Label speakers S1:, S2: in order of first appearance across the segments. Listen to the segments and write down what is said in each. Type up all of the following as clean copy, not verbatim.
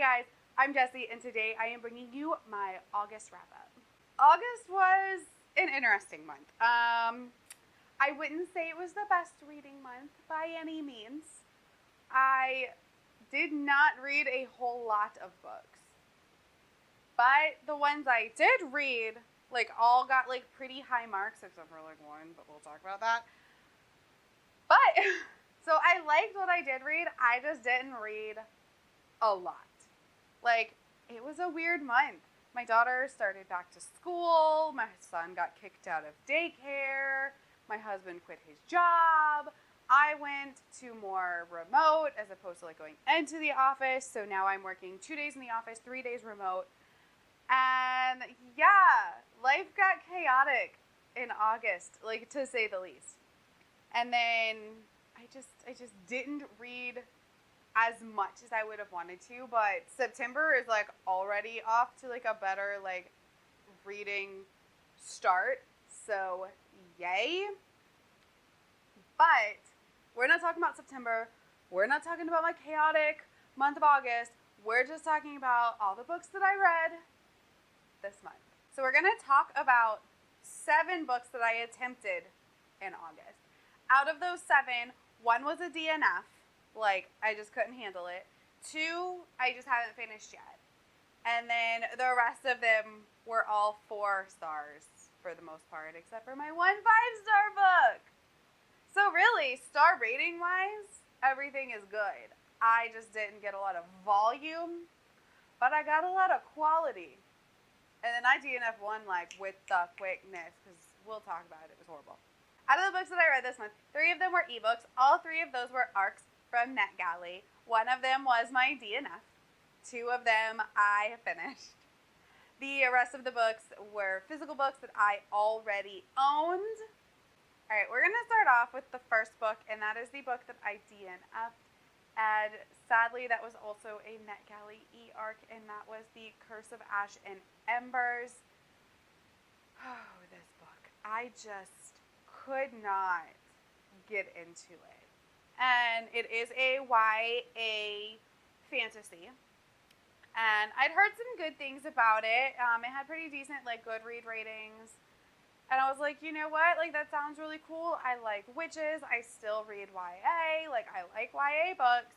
S1: guys, I'm Jessie, and today I am bringing you my August wrap-up. August was an interesting month. I wouldn't say it was the best reading month by any means. I did not read a whole lot of books, but the ones I did read, all got, pretty high marks, except for, one, but we'll talk about that. But, so I liked what I did read, I just didn't read a lot. It was a weird month. My daughter started back to school, my son got kicked out of daycare, my husband quit his job, I went to more remote as opposed to going into the office, so now I'm working 2 days in the office, 3 days remote, and yeah, life got chaotic in August, to say the least. And then I just didn't read as much as I would have wanted to, but September is already off to a better reading start, so yay. But we're not talking about September, we're not talking about my chaotic month of August, we're just talking about all the books that I read this month. So we're gonna talk about 7 books that I attempted in August. Out of those 7, 1 was a DNF. I just couldn't handle it. 2, I just haven't finished yet. And then the rest of them were all 4 stars for the most part, except for my 1 5-star book. So really, star rating wise, everything is good. I just didn't get a lot of volume, but I got a lot of quality. And then I DNF 1 with the quickness, because we'll talk about it. It was horrible. Out of the books that I read this month, 3 of them were ebooks. All 3 of those were ARCs from NetGalley. 1 of them was my DNF. 2 of them I finished. The rest of the books were physical books that I already owned. Alright, we're going to start off with the first book, and that is the book that I DNF'd. And sadly, that was also a NetGalley e-ARC, and that was the Curse of Ash Embers. Oh, this book. I just could not get into it. And it is a YA fantasy. And I'd heard some good things about it. It had pretty decent, Goodreads ratings. And I was like, you know what? That sounds really cool. I like witches. I still read YA. I like YA books.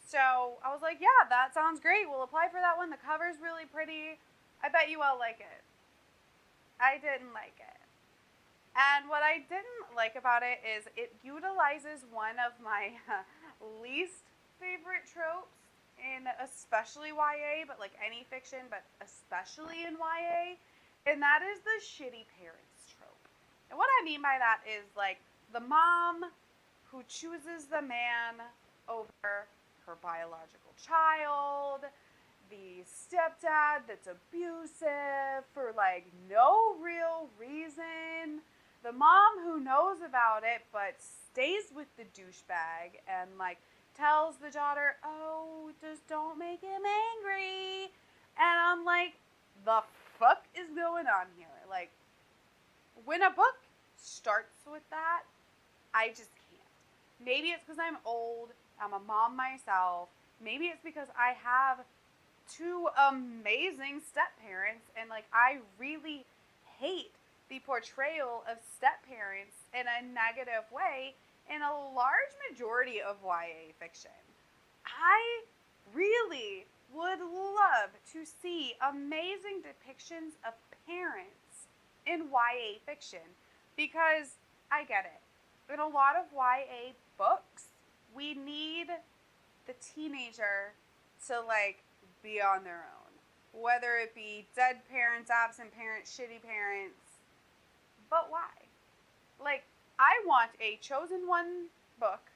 S1: So I was like, yeah, that sounds great. We'll apply for that one. The cover's really pretty. I bet you all like it. I didn't like it. And what I didn't like about it is it utilizes one of my least favorite tropes in especially YA, but any fiction, but especially in YA, and that is the shitty parents trope. And what I mean by that is the mom who chooses the man over her biological child, the stepdad that's abusive for no real reason, the mom who knows about it but stays with the douchebag and tells the daughter, oh, just don't make him angry. And I'm like, the fuck is going on here? When a book starts with that, I just can't. Maybe it's because I'm old, I'm a mom myself. Maybe it's because I have 2 amazing step-parents and I really hate the portrayal of step-parents in a negative way in a large majority of YA fiction. I really would love to see amazing depictions of parents in YA fiction, because I get it. In a lot of YA books, we need the teenager to be on their own. Whether it be dead parents, absent parents, shitty parents. But why? I want a chosen one book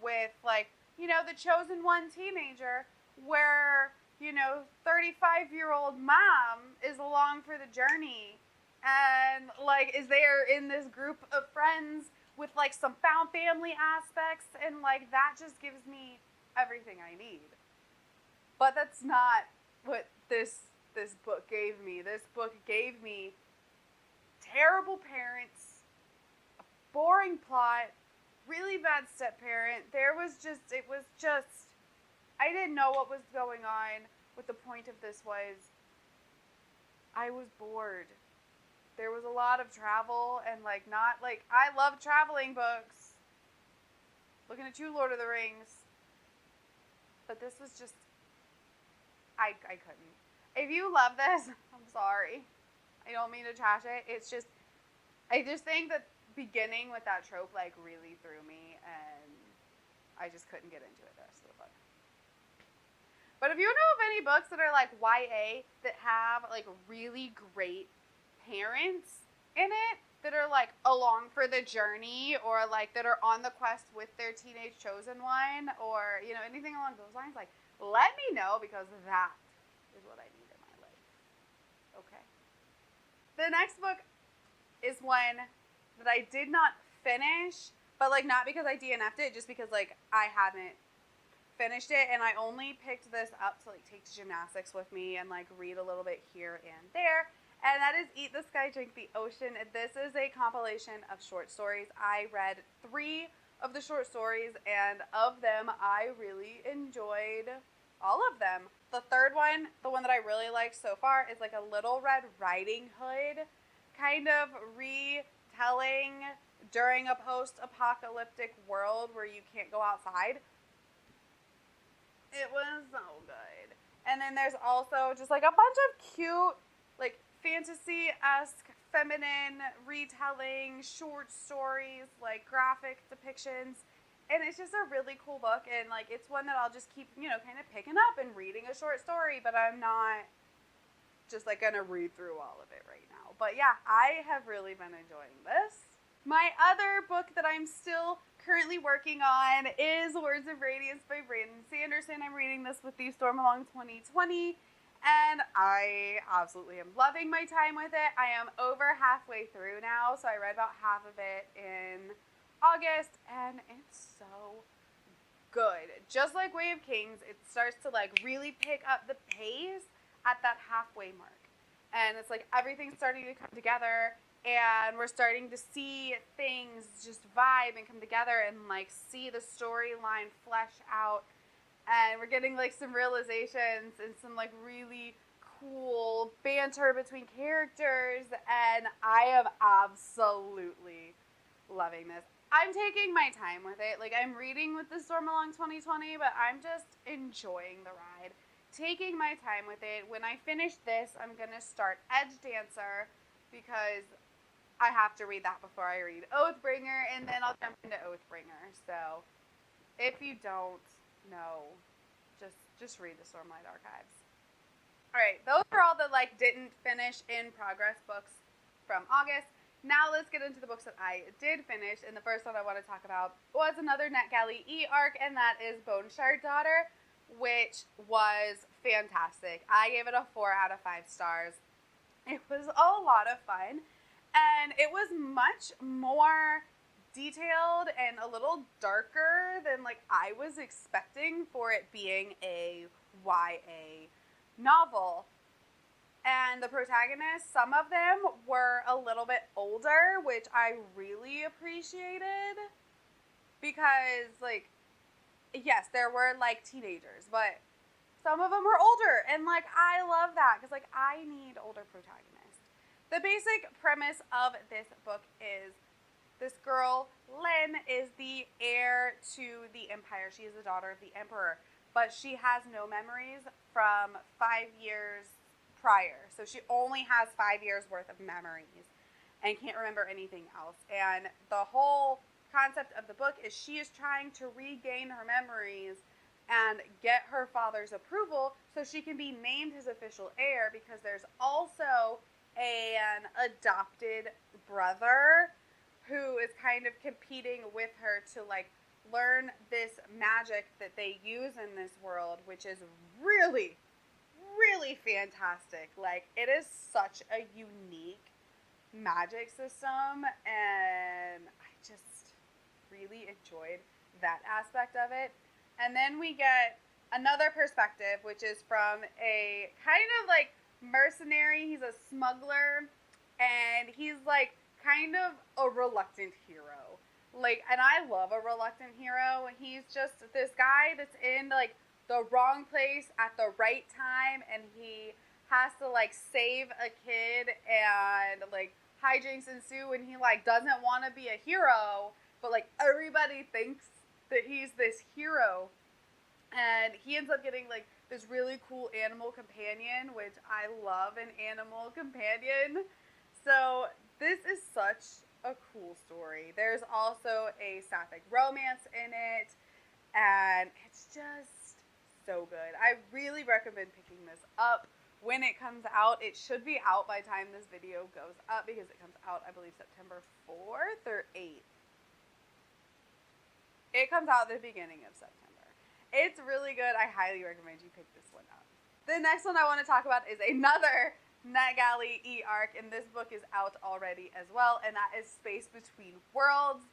S1: with, the chosen one teenager where, 35-year-old mom is along for the journey and, is there in this group of friends with, some found family aspects, and, that just gives me everything I need. But that's not what this book gave me. This book gave me terrible parents, a boring plot, really bad step-parent. It was just I didn't know what was going on. What the point of this was. I was bored. There was a lot of travel and not I love traveling books. Looking at you, Lord of the Rings. But this was just I couldn't. If you love this, I'm sorry. I don't mean to trash it. It's just I just think that beginning with that trope really threw me, and I just couldn't get into it the rest of the book. But if you know of any books that are YA that have really great parents in it that are along for the journey, or that are on the quest with their teenage chosen one, or anything along those lines, let me know, because that is what I need in my life. Okay. The next book is one that I did not finish, but not because I DNF'd it, just because I hadn't finished it, and I only picked this up to take gymnastics with me and read a little bit here and there, and that is Eat the Sky, Drink the Ocean. This is a compilation of short stories. I read 3 of the short stories, and of them, I really enjoyed all of them. The third one, the one that I really liked so far, is a Little Red Riding Hood kind of retelling during a post-apocalyptic world where you can't go outside. It was so good. And then there's also just a bunch of cute, fantasy-esque, feminine retelling, short stories, graphic depictions. And it's just a really cool book, and it's one that I'll just keep, kind of picking up and reading a short story, but I'm not just gonna read through all of it right now. But yeah, I have really been enjoying this. My other book that I'm still currently working on is Words of Radiance by Brandon Sanderson. I'm reading this with the Stormalong 2020, and I absolutely am loving my time with it. I am over halfway through now, so I read about half of it in August, and it's so good. Just like Way of Kings, it starts to really pick up the pace at that halfway mark, and it's everything's starting to come together, and we're starting to see things just vibe and come together, and see the storyline flesh out, and we're getting some realizations and some really cool banter between characters, and I am absolutely loving this. I'm taking my time with it. I'm reading with the Stormalong 2020, but I'm just enjoying the ride. Taking my time with it. When I finish this, I'm going to start Edge Dancer, because I have to read that before I read Oathbringer, and then I'll jump into Oathbringer. So, if you don't know, just read the Stormlight Archives. Alright, those are all the didn't finish in progress books from August. Now let's get into the books that I did finish, and the first one I want to talk about was another NetGalley e-arc, and that is Boneshard Daughter, which was fantastic. I gave it a 4 out of 5 stars. It was a lot of fun, and it was much more detailed and a little darker than I was expecting for it being a YA novel. And the protagonists, some of them were a little bit older, which I really appreciated, because yes, there were teenagers, but some of them were older, and I love that, because I need older protagonists. The basic premise of this book is this girl, Lynn, is the heir to the Empire. She is the daughter of the Emperor, but she has no memories from 5 years prior. So she only has 5 years worth of memories and can't remember anything else. And the whole concept of the book is she is trying to regain her memories and get her father's approval so she can be named his official heir, because there's also an adopted brother who is kind of competing with her to learn this magic that they use in this world, which is really, really fantastic. It is such a unique magic system, and I just really enjoyed that aspect of it. And then we get another perspective, which is from a kind of mercenary. He's a smuggler, and he's kind of a reluctant hero. And I love a reluctant hero. He's just this guy that's in the wrong place at the right time, and he has to like save a kid, and like hijinks ensue, and he like doesn't want to be a hero, but like everybody thinks that he's this hero, and he ends up getting like this really cool animal companion, which I love an animal companion. So this is such a cool story. There's also a sapphic romance in it, and it's just so good. I really recommend picking this up when it comes out. It should be out by the time this video goes up, because it comes out, I believe, September 4th or 8th. It comes out at the beginning of September. It's really good. I highly recommend you pick this one up. The next one I want to talk about is another NetGalley e-arc, and this book is out already as well, and that is Space Between Worlds.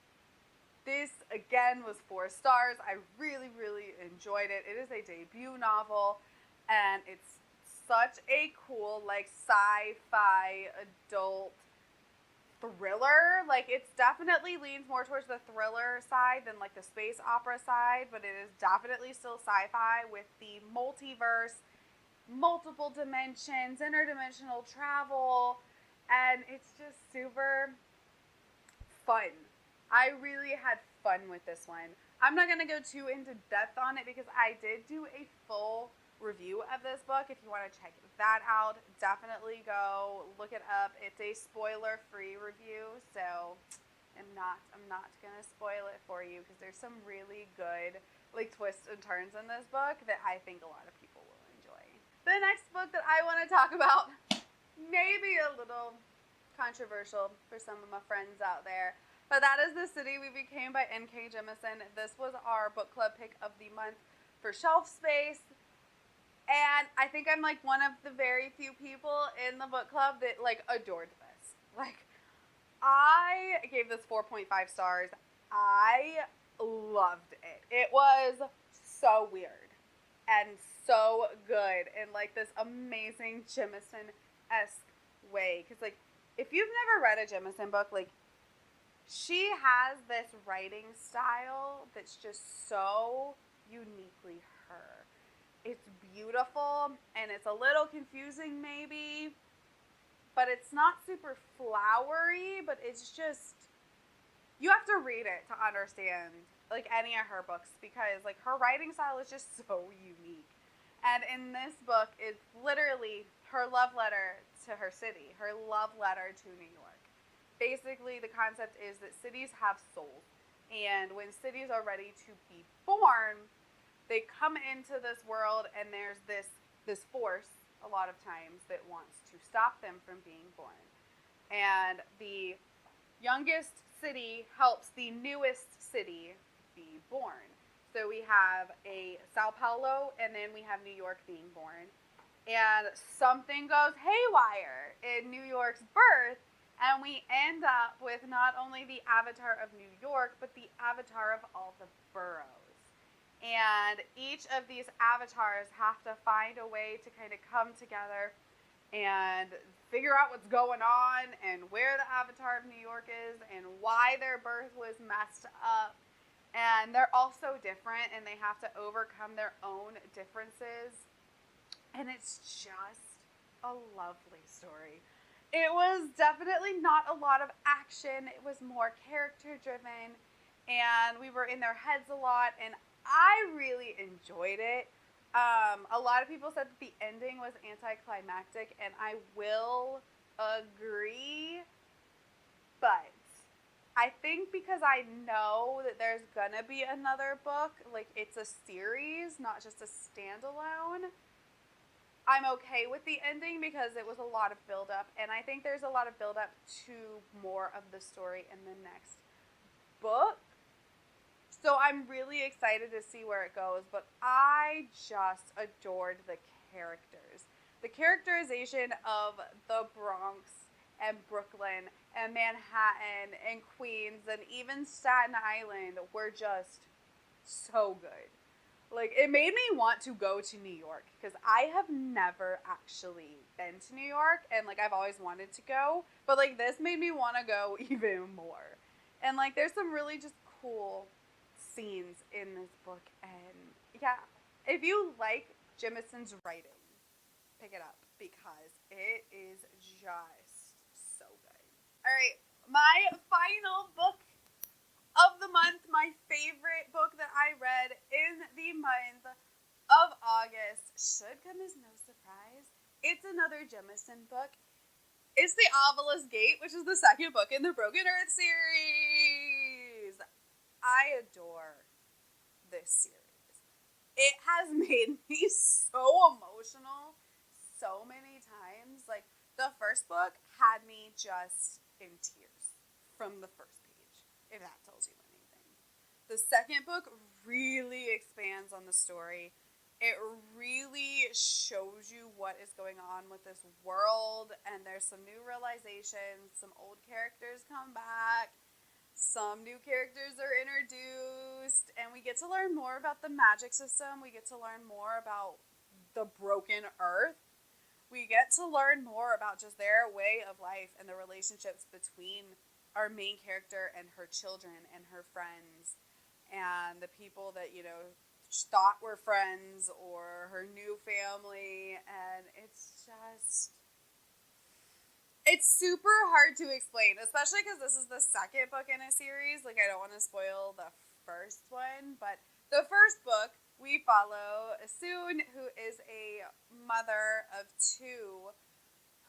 S1: This, again, was 4 stars. I really, really enjoyed it. It is a debut novel, and it's such a cool, like, sci-fi adult thriller. Like, it's definitely leans more towards the thriller side than like the space opera side, but it is definitely still sci-fi with the multiverse, multiple dimensions, interdimensional travel, and it's just super fun. I really had fun with this one. I'm not going to go too into depth on it because I did do a full review of this book. If you want to check that out, definitely go look it up. It's a spoiler-free review, so I'm not gonna spoil it for you, because there's some really good like twists and turns in this book that I think a lot of people will enjoy. The next book that I want to talk about, maybe a little controversial for some of my friends out there, but that is The City We Became by N.K. Jemisin. This was our book club pick of the month for shelf space. And I think I'm like one of the very few people in the book club that like adored this. Like, I gave this 4.5 stars. I loved it. It was so weird and so good in like this amazing Jemisin-esque way. Because like, if you've never read a Jemisin book, like, she has this writing style that's just so uniquely her. It's beautiful, and it's a little confusing maybe, but it's not super flowery, but it's just, you have to read it to understand like any of her books, because like her writing style is just so unique. And in this book, it's literally her love letter to her city, her love letter to New York. Basically, the concept is that cities have souls, and when cities are ready to be born, they come into this world, and there's this force a lot of times that wants to stop them from being born. And the youngest city helps the newest city be born. So we have a Sao Paulo, and then we have New York being born. And something goes haywire in New York's birth, and we end up with not only the avatar of New York, but the avatar of all the boroughs. And each of these avatars have to find a way to kind of come together and figure out what's going on, and where the avatar of New York is, and why their birth was messed up. And they're all so different, and they have to overcome their own differences. And it's just a lovely story. It was definitely not a lot of action. It was more character driven, and we were in their heads a lot, and I really enjoyed it. A lot of people said that the ending was anticlimactic, and I will agree, but I think because I know that there's gonna be another book, like it's a series, not just a standalone, I'm okay with the ending, because it was a lot of build-up, and I think there's a lot of build-up to more of the story in the next book. So I'm really excited to see where it goes, but I just adored the characters. The characterization of the Bronx and Brooklyn and Manhattan and Queens and even Staten Island were just so good. Like, it made me want to go to New York, because I have never actually been to New York, and like I've always wanted to go, but like this made me want to go even more. And like there's some really just cool scenes in this book, and yeah, If you like Jamison's writing, pick it up because it is just so good. All right, my final book of the month, my favorite book that I read in the month of August, should come as no surprise. It's another Jemison book. It's The Ovilus Gate, which is the second book in the Broken Earth series. I adore this series. It has made me so emotional so many times. Like, the first book had me just in tears from the first page, if that tells you anything. The second book really expands on the story. It really shows you what is going on with this world, and there's some new realizations. Some old characters come back. Some new characters are introduced, and we get to learn more about the magic system. We get to learn more about the broken earth. We get to learn more about just their way of life and the relationships between our main character and her children and her friends and the people that, thought were friends or her new family. And it's super hard to explain, especially because this is the second book in a series. Like, I don't want to spoil the first one, but the first book, we follow Soon, who is a mother of two,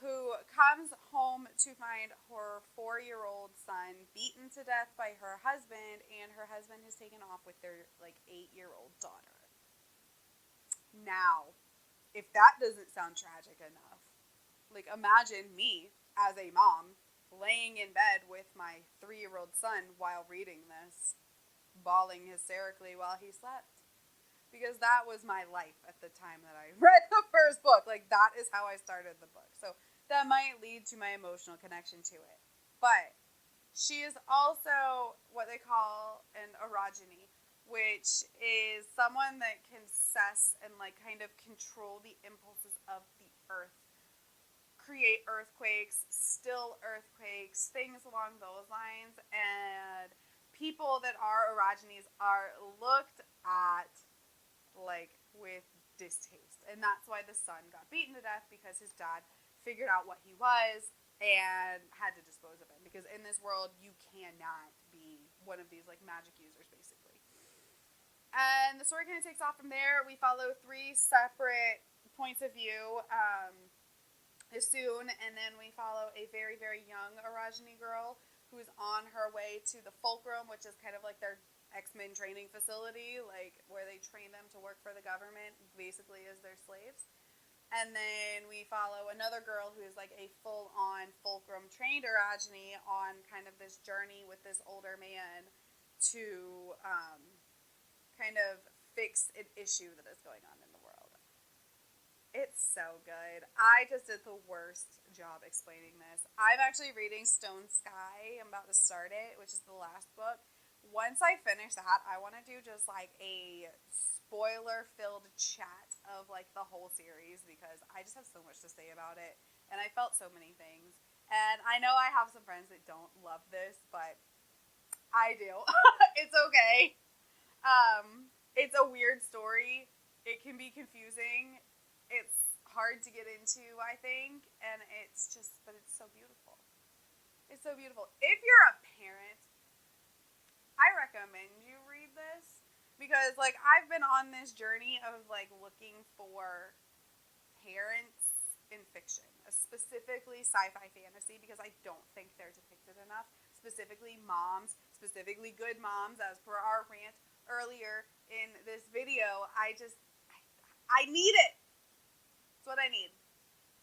S1: who comes home to find her 4-year-old son beaten to death by her husband, and her husband has taken off with their 8-year-old daughter. Now, if that doesn't sound tragic enough, imagine me as a mom laying in bed with my 3-year-old son while reading this, bawling hysterically while he slept. Because that was my life at the time that I read the first book. That is how I started the book. So that might lead to my emotional connection to it. But she is also what they call an orogeny, which is someone that can assess and kind of control the impulses of the earth. Create earthquakes, still earthquakes, things along those lines. And people that are orogenies are looked at with distaste. And that's why the son got beaten to death, because his dad figured out what he was and had to dispose of him. Because in this world, you cannot be one of these magic users, basically. And the story kind of takes off from there. We follow 3 separate points of view. Soon, and then we follow a very, very young orogeny girl who's on her way to the fulcrum, which is kind of their X-Men training facility, where they train them to work for the government, basically as their slaves. And then we follow another girl who is a full-on fulcrum trained orogeny on kind of this journey with this older man to kind of fix an issue that is going on in the world. It's so good. I just did the worst job explaining this. I'm actually reading Stone Sky. I'm about to start it, which is the last book. Once I finish that, I want to do just a spoiler-filled chat of the whole series, because I just have so much to say about it, and I felt so many things. And I know I have some friends that don't love this, but I do. It's okay. It's a weird story. It can be confusing. It's hard to get into, I think, and but it's so beautiful. It's so beautiful. If you're a parent, I recommend you read this, because I've been on this journey of looking for parents in fiction, specifically sci-fi fantasy, because I don't think they're depicted enough. Specifically moms, specifically good moms, as per our rant earlier in this video. I need it. It's what I need.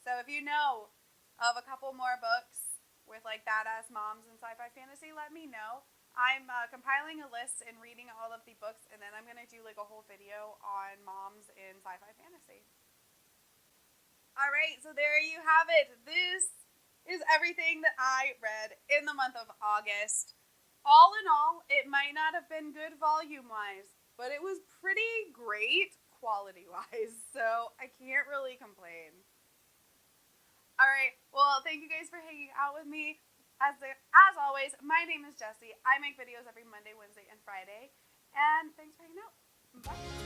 S1: So if you know of a couple more books with badass moms in sci-fi fantasy, let me know. I'm compiling a list and reading all of the books, and then I'm going to do a whole video on moms in sci-fi fantasy. Alright, so there you have it. This is everything that I read in the month of August. All in all, it might not have been good volume-wise, but it was pretty great quality-wise, so I can't really complain. Alright, well, thank you guys for hanging out with me. As always, my name is Jessie. I make videos every Monday, Wednesday, and Friday, and thanks for hanging out. Bye.